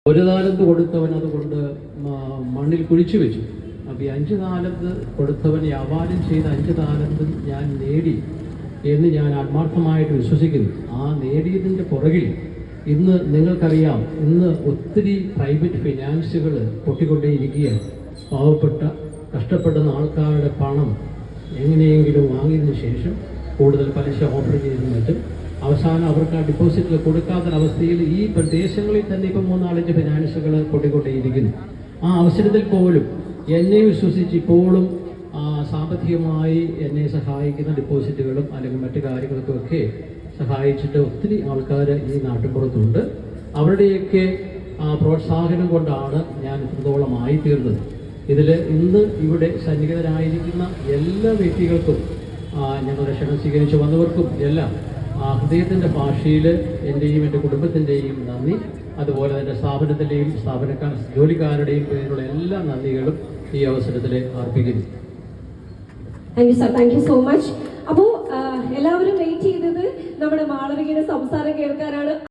ഒരു താലന്ത് കൊടുത്തവൻ അതുകൊണ്ട് മണ്ണിൽ കുഴിച്ചു വെച്ചു. അപ്പോൾ ഈ 5 താലന്ത് കൊടുത്തവൻ വ്യാപാരം ചെയ്ത് 5 താലന്ത് ഞാൻ നേടി എന്ന് ഞാൻ ആത്മാർത്ഥമായിട്ട് വിശ്വസിക്കുന്നു. ആ നേടിയതിൻ്റെ പുറകിൽ ഇന്ന് നിങ്ങൾക്കറിയാം, ഇന്ന് ഒത്തിരി പ്രൈവറ്റ് ഫിനാൻസുകൾ പൊട്ടിക്കൊണ്ടേയിരിക്കുകയാണ്. പാവപ്പെട്ട കഷ്ടപ്പെടുന്ന ആൾക്കാരുടെ പണം എങ്ങനെയെങ്കിലും വാങ്ങിയതിനു ശേഷം കൂടുതൽ പലിശ ഓഫർ ചെയ്തും മറ്റും അവസാനം അവർക്ക് ആ ഡിപ്പോസിറ്റിൽ കൊടുക്കാത്തൊരവസ്ഥയിൽ ഈ പ്രദേശങ്ങളിൽ തന്നെ ഇപ്പം 3-4 ഫിനാൻസുകൾ പൊട്ടിക്കൊണ്ടേയിരിക്കുന്നു. ആ അവസരത്തിൽ പോലും എന്നെ വിശ്വസിച്ച് ഇപ്പോഴും സാമ്പത്തികമായി എന്നെ സഹായിക്കുന്ന ഡിപ്പോസിറ്റുകളും അല്ലെങ്കിൽ മറ്റു കാര്യങ്ങൾക്കുമൊക്കെ സഹായിച്ചിട്ട് ഒത്തിരി ആൾക്കാർ ഈ നാട്ടിൻപുറത്തുണ്ട്. അവരുടെയൊക്കെ പ്രോത്സാഹനം കൊണ്ടാണ് ഞാൻ ഇത്രത്തോളമായി തീർന്നത്. ഇതിൽ ഇന്ന് ഇവിടെ സന്നിഹിതരായിരിക്കുന്ന എല്ലാ വ്യക്തികൾക്കും ഞങ്ങളുടെ ക്ഷണം സ്വീകരിച്ച് വന്നവർക്കും എല്ലാം ഹൃദയത്തിൻ്റെ ഭാഷയിൽ എൻ്റെയും എൻ്റെ കുടുംബത്തിൻ്റെയും നന്ദി, അതുപോലെ തന്നെ സ്ഥാപനത്തിൻ്റെയും ജോലിക്കാരുടെയും പേരിലുള്ള എല്ലാ നന്ദികളും ഈ അവസരത്തിൽ അർപ്പിക്കുന്നു. Thank you sir, thank you so much. അപ്പോൾ എല്ലാവരും വെയിറ്റ് ചെയ്തത് നമ്മുടെ മാളവികയുടെ സംസാരം കേൾക്കാനാണ്.